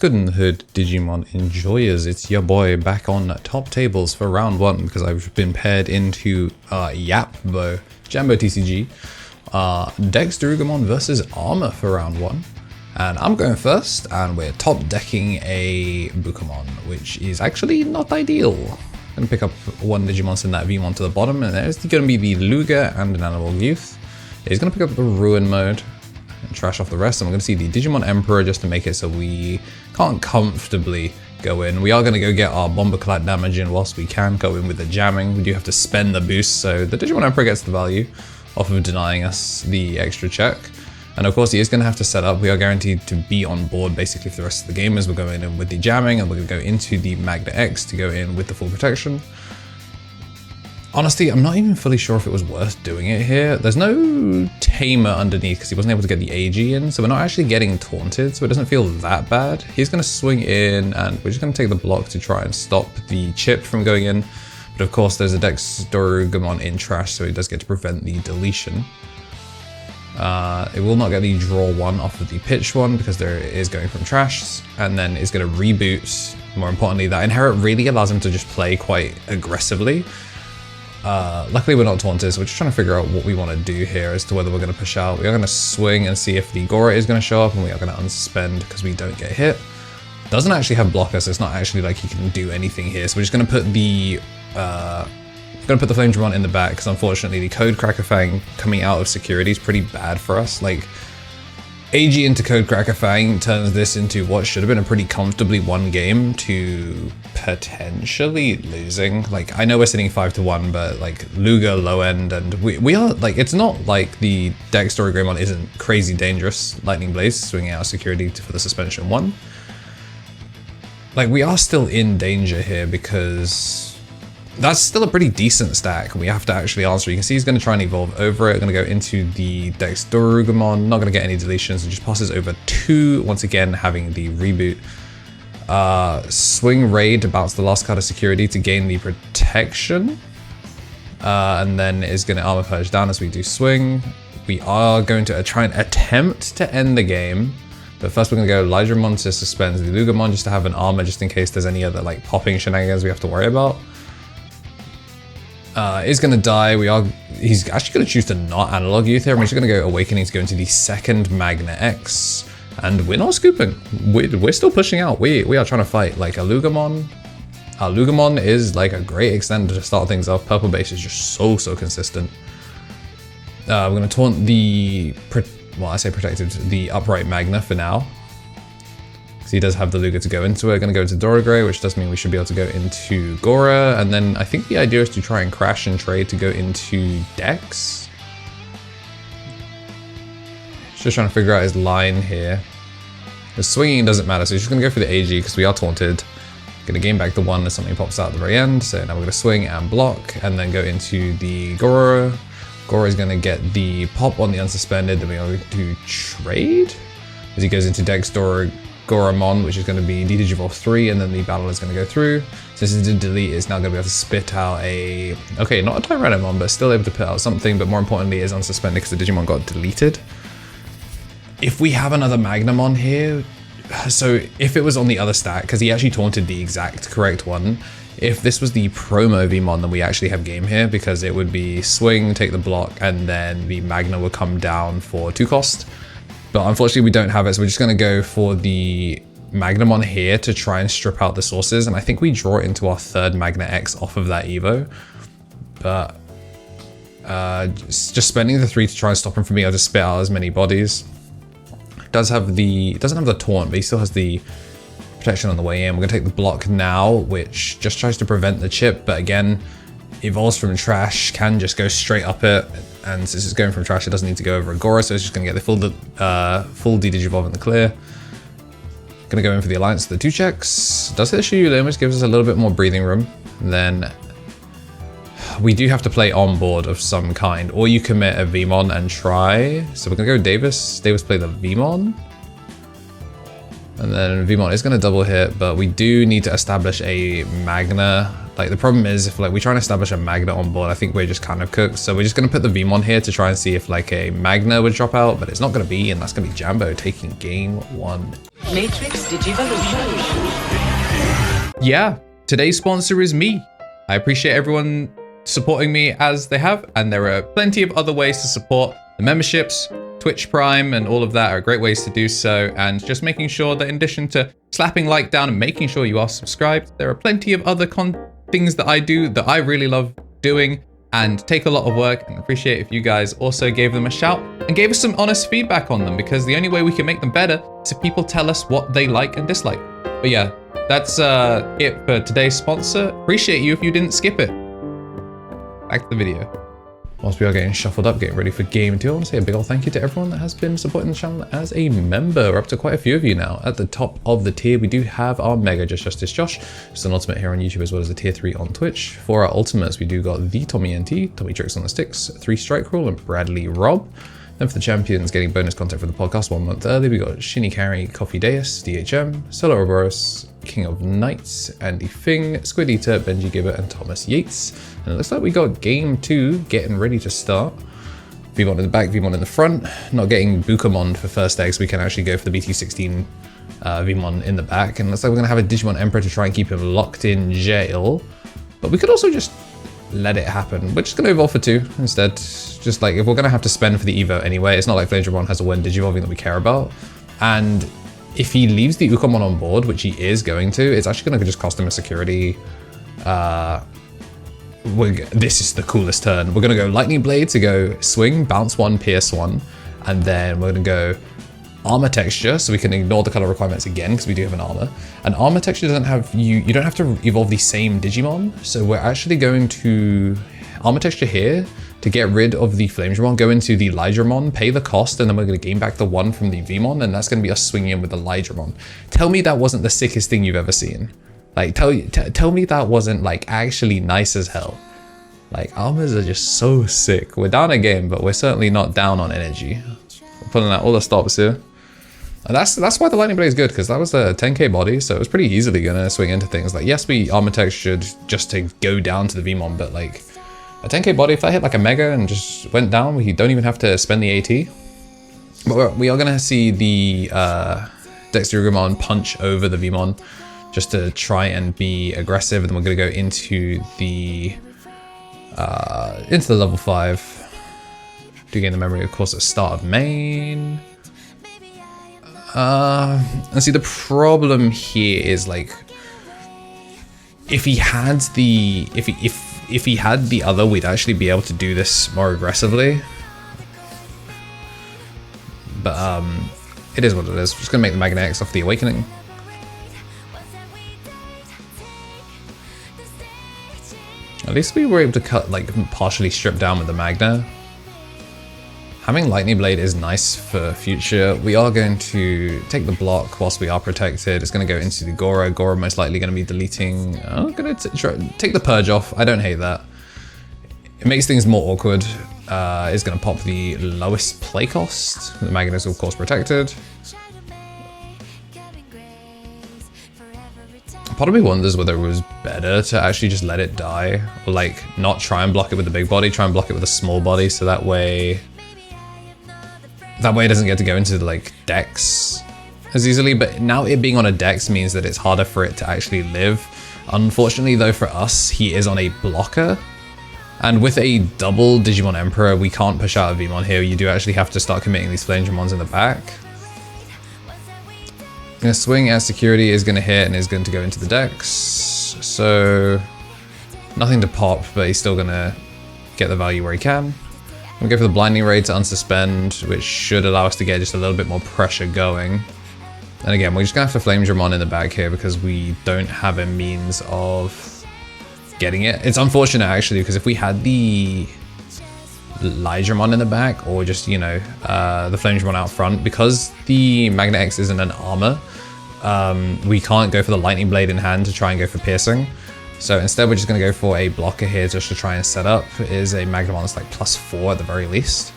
Good in the hood, Digimon enjoyers. It's your boy back on top tables for round one because I've been paired into Jambo TCG, DexDorugoramon versus Armour for round one. And I'm going first, and we're top decking a Bukamon, which is actually not ideal. I'm going to pick up one Digimon, send that Veemon to the bottom, and there's going to be the Luga and an Animal Youth. He's going to pick up the Ruin mode and trash off the rest, and we're going to see the Digimon Emperor just to make it so we can't comfortably go in. We are going to go get our Bomber Clad damage in whilst we can go in with the jamming. We do have to spend the boost, so the Digimon Emperor gets the value off of denying us the extra check. And of course he is going to have to set up. We are guaranteed to be on board basically for the rest of the game as we're going in with the jamming, and we're going to go into the Magna X to go in with the full protection. Honestly, I'm not even fully sure if it was worth doing it here. There's no Tamer underneath because he wasn't able to get the AG in, so we're not actually getting taunted, so it doesn't feel that bad. He's going to swing in, and we're just going to take the block to try and stop the chip from going in. But of course, there's a DexDorugoramon in trash, so he does get to prevent the deletion. It will not get the draw one off of the pitch one because there is going from trash, and then it's going to reboot. More importantly, that inherit really allows him to just play quite aggressively. Luckily we're not taunted, so we're just trying to figure out what we want to do here as to whether we're going to push out. We are going to swing and see if the Gora is going to show up, and we are going to unsuspend because we don't get hit. Doesn't actually have blocker, so it's not actually like he can do anything here. So we're just going to put the Flame Dramon in the back because unfortunately the Code Cracker Fang coming out of security is pretty bad for us. Like, AG into Code Cracker Fang turns this into what should have been a pretty comfortably won game to potentially losing. Like, I know we're sitting 5-1, but like Luga low end, and we are like, it's not like the DexDorugoramon isn't crazy dangerous. Lightning Blaze swinging out security for the suspension 1. Like, we are still in danger here because that's still a pretty decent stack. We have to actually answer. You can see he's going to try and evolve over it. Going to go into the DexDorugoramon. Not going to get any deletions. It just passes over 2. Once again, having the reboot. Swing Raid to bounce the last card of security to gain the protection. And then is going to Armor Purge down as we do swing. We are going to try and attempt to end the game. But first we're going to go Lydramon to suspend the Lugamon just to have an armor just in case there's any other like popping shenanigans we have to worry about. Is going to die. He's actually going to choose to not Analog Youth here. We're just going to go Awakening to go into the second Magna X. And we're not scooping. We're still pushing out. We are trying to fight like a Lugamon. Lugamon is like a great extender to start things off. Purple base is just so consistent. We're going to taunt the, well, I say protected, the upright Magna for now. He does have the Luga to go into it. Going to go into Dorogray, which does mean we should be able to go into Gora. And then I think the idea is to try and crash and trade to go into Dex. Just trying to figure out his line here. The swinging doesn't matter, so he's just going to go for the AG because we are taunted. Going to gain back the 1 as something pops out at the very end. So now we're going to swing and block and then go into the Gora. Gora is going to get the pop on the unsuspended. Then we are going to trade as he goes into DexDorugoramon, which is going to be DTG 3, and then the battle is going to go through. Since it did delete, it's now going to be able to spit out a, okay, not a Tyrannomon, but still able to put out something, but more importantly is unsuspended because the Digimon got deleted. If we have another Magnamon here, so if it was on the other stack, because he actually taunted the exact correct one, if this was the promo Veemon, then we actually have game here because it would be swing, take the block, and then the Magna would come down for 2 cost. But unfortunately we don't have it, so we're just going to go for the Magnamon here to try and strip out the sources, and I think we draw into our third Magna X off of that Evo. But just spending the 3 to try and stop him from being able to spit out as many bodies. Doesn't have the taunt, but he still has the protection on the way in. We're going to take the block now, which just tries to prevent the chip, but again, evolves from trash, can just go straight up it. And since it's going from trash, it doesn't need to go over Agora, so it's just going to get the full D-Digivolve in the clear. Going to go in for the Alliance, the 2 checks. Does hit the Shiryu Limb, which gives us a little bit more breathing room. And then we do have to play on board of some kind, or you commit a Veemon and try. So we're going to go Davis. Davis play the Veemon. And then Veemon is going to double hit, but we do need to establish a Magna. Like the problem is if like we try and establish a Magna on board, I think we're just kind of cooked. So we're just going to put the Veemon here to try and see if like a Magna would drop out, but it's not going to be, and that's going to be Jambo taking game 1. Matrix Digivolution. Yeah, today's sponsor is me. I appreciate everyone supporting me as they have, and there are plenty of other ways to support. The memberships, Twitch Prime, and all of that are great ways to do so, and just making sure that in addition to slapping like down and making sure you are subscribed, there are plenty of other things that I do that I really love doing and take a lot of work, and appreciate if you guys also gave them a shout and gave us some honest feedback on them, because the only way we can make them better is if people tell us what they like and dislike. But yeah, that's it for today's sponsor. Appreciate you if you didn't skip it. Back to the video. Whilst we are getting shuffled up, getting ready for game 2, I want to say a big old thank you to everyone that has been supporting the channel as a member. We're up to quite a few of you now. At the top of the tier, we do have our Mega Justice Josh, who's an ultimate here on YouTube, as well as a tier 3 on Twitch. For our ultimates, we do got the Tommy NT, Tommy Tricks on the Sticks, 3 Strike Rule, and Bradley Rob. Then for the champions, getting bonus content for the podcast 1 month early, we got Shinny Carry, Coffee Deus, DHM, Solo Ouroboros, King of Knights, Andy Fing, Squid Eater, Benji Gibbert, and Thomas Yates. And it looks like we got game 2 getting ready to start. Veemon in the back, Veemon in the front. Not getting Bukamon for first egg, so we can actually go for the BT17 Veemon in the back. And it looks like we're going to have a Digimon Emperor to try and keep him locked in jail. But we could also just let it happen. We're just going to evolve for 2 instead. Just like, if we're going to have to spend for the Evo anyway, it's not like Flamedramon has a one Digivolving that we care about. And if he leaves the Ukamon on board, which he is going to, it's actually going to just cost him a security. This is the coolest turn. We're going to go Lightning Blade to go swing, bounce 1, pierce 1. And then we're going to go Armor Texture, so we can ignore the color requirements again, because we do have an Armor. And Armor Texture doesn't have, you don't have to evolve the same Digimon. So we're actually going to Armor Texture here to get rid of the Flamedramon, go into the Lydramon, pay the cost, and then we're going to gain back the 1 from the Veemon, and that's going to be us swinging in with the Lydramon. Tell me that wasn't the sickest thing you've ever seen. Like, tell me that wasn't like actually nice as hell. Like, Armors are just so sick. We're down a game, but we're certainly not down on energy. We're pulling out all the stops here. And that's why the Lightning Blade is good, because that was a 10k body, so it was pretty easily going to swing into things. Like, yes, we Armor Textured just to go down to the Veemon, but like, a 10k body, if that hit like a Mega and just went down, we don't even have to spend the AT. But we are going to see the DexDorugoramon punch over the Veemon just to try and be aggressive, and then we're going to go into the level 5 to gain the memory, of course, at start of main. And see, the problem here is like, if he had the if he had the other, we'd actually be able to do this more aggressively. But it is what it is. We're just gonna make the Magna X off the Awakening. At least we were able to cut, like, partially strip down with the Magna. Having Lightning Blade is nice for future. We are going to take the block whilst we are protected. It's going to go into the Goro. Goro most likely going to be deleting. I'm going to take the Purge off. I don't hate that. It makes things more awkward. It's going to pop the lowest play cost. The Magna is of course protected. Part of me wonders whether it was better to actually just let it die, or like not try and block it with the big body, try and block it with a small body, so that way it doesn't get to go into the like Dex as easily. But now it being on a Dex means that it's harder for it to actually live. Unfortunately though, for us, he is on a blocker, and with a double Digimon Emperor, we can't push out a Veemon here. You do actually have to start committing these Flamedramons in the back. Gonna swing as security, is gonna hit and is going to go into the Dex. So nothing to pop, but he's still gonna get the value where he can. I'm gonna go for the Blinding Ray to unsuspend, which should allow us to get just a little bit more pressure going. And again, we're just gonna have to Flamedramon in the back here because we don't have a means of getting it. It's unfortunate actually, because if we had the Lydramon in the back, or just, you know, the Flamedramon out front, because the Magna X isn't an armor, we can't go for the Lightning Blade in hand to try and go for piercing. So instead we're just going to go for a blocker here just to try and set up. It is a Magnamon that's like +4 at the very least.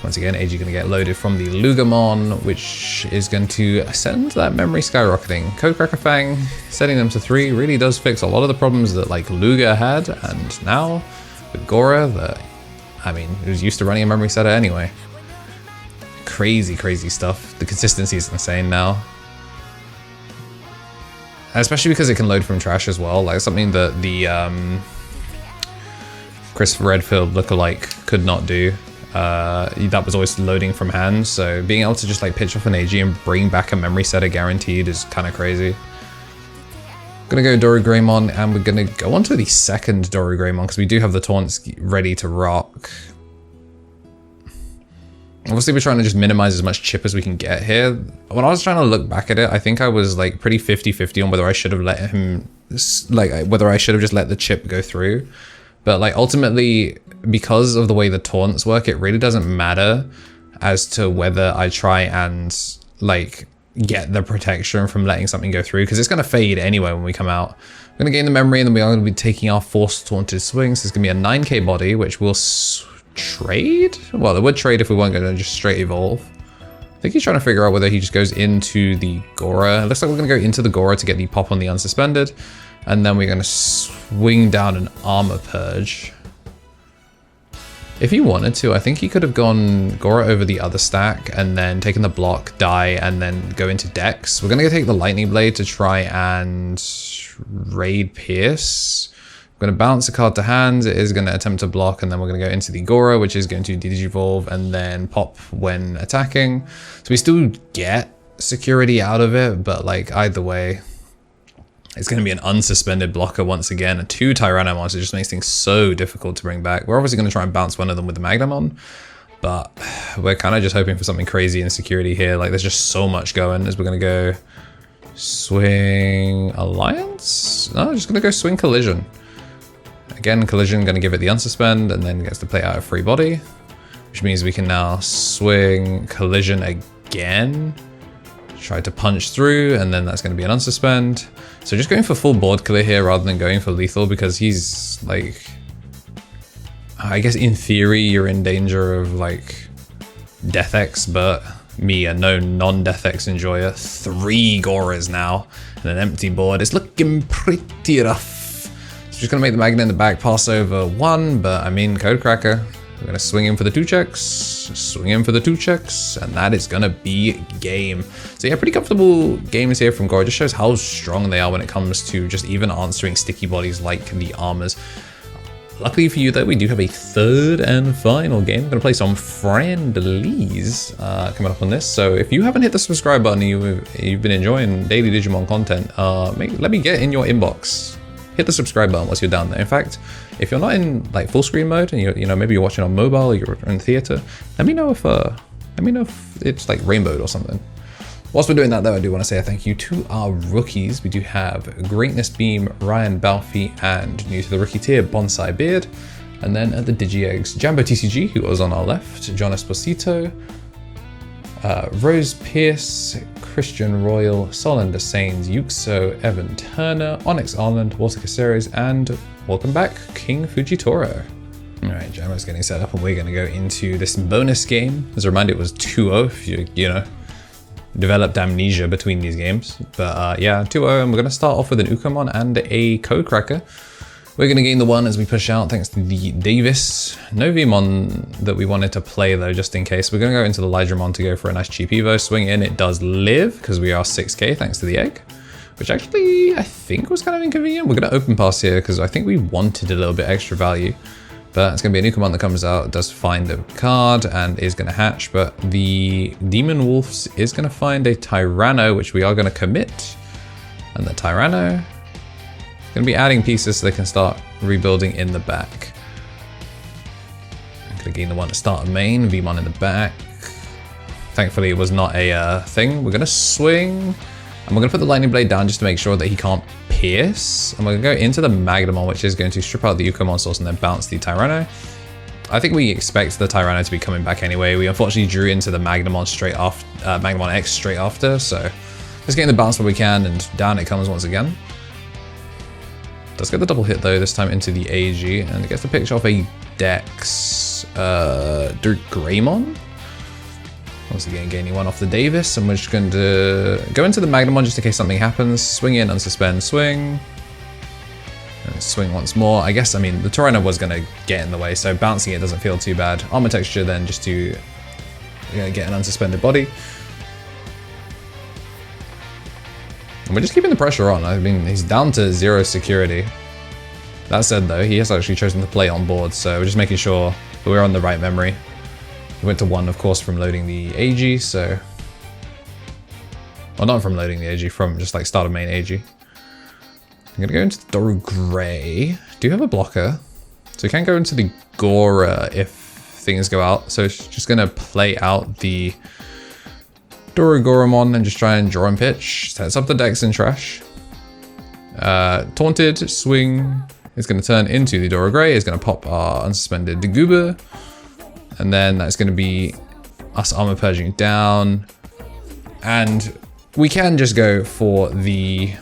Once again, AG going to get loaded from the Lugamon, which is going to send that memory skyrocketing. Codecracker Fang, setting them to 3, really does fix a lot of the problems that like Luga had, and now with Gora, I mean, it was used to running a memory setter anyway. Crazy, crazy stuff. The consistency is insane now. Especially because it can load from trash as well, like something that the Chris Redfield lookalike could not do. That was always loading from hand, so being able to just like pitch off an AG and bring back a memory setter guaranteed is kind of crazy. Gonna go Dorugramon, and we're gonna go on to the second Dorugramon because we do have the taunts ready to rock. Obviously, we're trying to just minimize as much chip as we can get here. When I was trying to look back at it, I think I was like pretty 50-50 on whether I should have let him, like whether I should have just let the chip go through. But like ultimately, because of the way the taunts work, it really doesn't matter as to whether I try and like get the protection from letting something go through, because it's going to fade anyway when we come out. We're going to gain the memory, and then we are going to be taking our forced taunted swings. It's going to be a 9k body, which will trade? Well, it would trade if we weren't going to just straight evolve. I think he's trying to figure out whether he just goes into the Gora. It looks like we're going to go into the Gora to get the pop on the unsuspended. And then we're going to swing down an Armour Purge. If he wanted to, I think he could have gone Gora over the other stack and then taken the block, die, and then go into Dex. We're going to take the Lightning Blade to try and raid Pierce. I'm going to bounce a card to hand. It is going to attempt to block, and then we're going to go into the Gora, which is going to Digivolve and then pop when attacking. So we still get security out of it, but like either way, it's going to be an unsuspended blocker once again. 2 Tyrannomons, it just makes things so difficult to bring back. We're obviously going to try and bounce one of them with the Magnamon, but we're kind of just hoping for something crazy in security here. Like there's just so much going as we're going to go swing Alliance? No, just going to go swing Collision. Again, Collision going to give it the unsuspend and then gets to play out a free body, which means we can now swing Collision again. Try to punch through, and then that's going to be an unsuspend. So just going for full board clear here rather than going for lethal, because he's like, I guess in theory you're in danger of like Death X, but me, a known non-Death X enjoyer, 3 Goras now and an empty board. It's looking pretty rough. So just going to make the Magnet in the back pass over 1, but I mean, Codecracker. We're going to swing in for the 2 checks, swing in for the 2 checks, and that is going to be game. So yeah, pretty comfortable games here from Gora. Just shows how strong they are when it comes to just even answering sticky bodies like the Armours. Luckily for you though, we do have a 3rd and final game. I'm going to play some friendlies coming up on this. So if you haven't hit the subscribe button and you've been enjoying daily Digimon content, let me get in your inbox. Hit the subscribe button once you're down there. In fact, if you're not in like full screen mode and you know maybe you're watching on mobile or you're in theater, let me know if it's like rainbowed or something. Whilst we're doing that though, I do want to say a thank you to our rookies. We do have Greatness Beam, Ryan Balfi, and new to the rookie tier, Bonsai Beard. And then at the DigiEggs, Jambo TCG, who was on our left, John Esposito, Rose Pierce, Christian Royal, Solander Sains, Yuxo, Evan Turner, Onyx Ireland, Walter Caceres, and welcome back, King Fujitoro. Alright, Jambo's getting set up and we're going to go into this bonus game. As a reminder, it was 2-0 if you know, developed amnesia between these games. But yeah, 2-0, and we're going to start off with an Ukamon and a Codecracker. We're going to gain the 1 as we push out thanks to the Davis. No Veemon that we wanted to play though, just in case. We're going to go into the Lydramon to go for a nice cheap Evo. Swing in, it does live because we are 6k thanks to the egg, which actually I think was kind of inconvenient. We're going to open pass here because I think we wanted a little bit extra value. But it's going to be a new command that comes out, does find a card and is going to hatch. But the Demon Wolves is going to find a Tyranno, which we are going to commit. And the Tyranno going to be adding pieces so they can start rebuilding in the back. I'm going to gain the 1 to start main, Veemon in the back. Thankfully it was not a thing. We're going to swing, and we're going to put the Lightning Blade down just to make sure that he can't pierce. And we're going to go into the Magnamon, which is going to strip out the Ukamon source and then bounce the Tyranno. I think we expect the Tyranno to be coming back anyway. We unfortunately drew into the Magnamon straight after, Magnamon X straight after, so let's get in the bounce where we can, and down it comes once again. Does get the double hit though, this time into the AG, and it gets the picture of a Dex Dorugoramon. Once again, gaining 1 off the Davis, and we're just going to go into the Magnamon just in case something happens. Swing in, unsuspend, swing. And swing once more. I guess, I mean, the Torrent was going to get in the way, so bouncing it doesn't feel too bad. Armor texture then just to get an unsuspended body. And we're just keeping the pressure on. I mean, he's down to 0 security. That said, though, he has actually chosen to play on board, so we're just making sure that we're on the right memory. We went to 1, of course, from loading the AG, so... Well, not from loading the AG, from just like start of main AG. I'm gonna go into the Doru Grey. Do you have a blocker? So we can go into the Gora if things go out. So it's just gonna play out the Dorugoramon and just try and draw and pitch. Sets up the Dex in trash. Taunted, swing. It's gonna turn into the Doru Grey. It's gonna pop our unsuspended Deguba. And then that's gonna be us armor purging down. And we can just go for the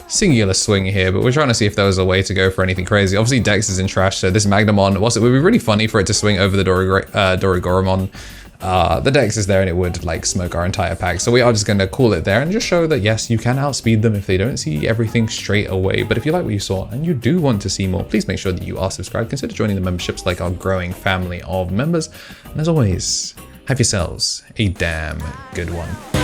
singular swing here, but we're trying to see if there was a way to go for anything crazy. Obviously Dex is in trash, so this Magnamon, whilst it would be really funny for it to swing over the Dorugoramon, the Dex is there and it would like smoke our entire pack. So we are just going to call it there and just show that yes, you can outspeed them if they don't see everything straight away. But if you like what you saw and you do want to see more, please make sure that you are subscribed. Consider joining the memberships like our growing family of members. And as always, have yourselves a damn good one.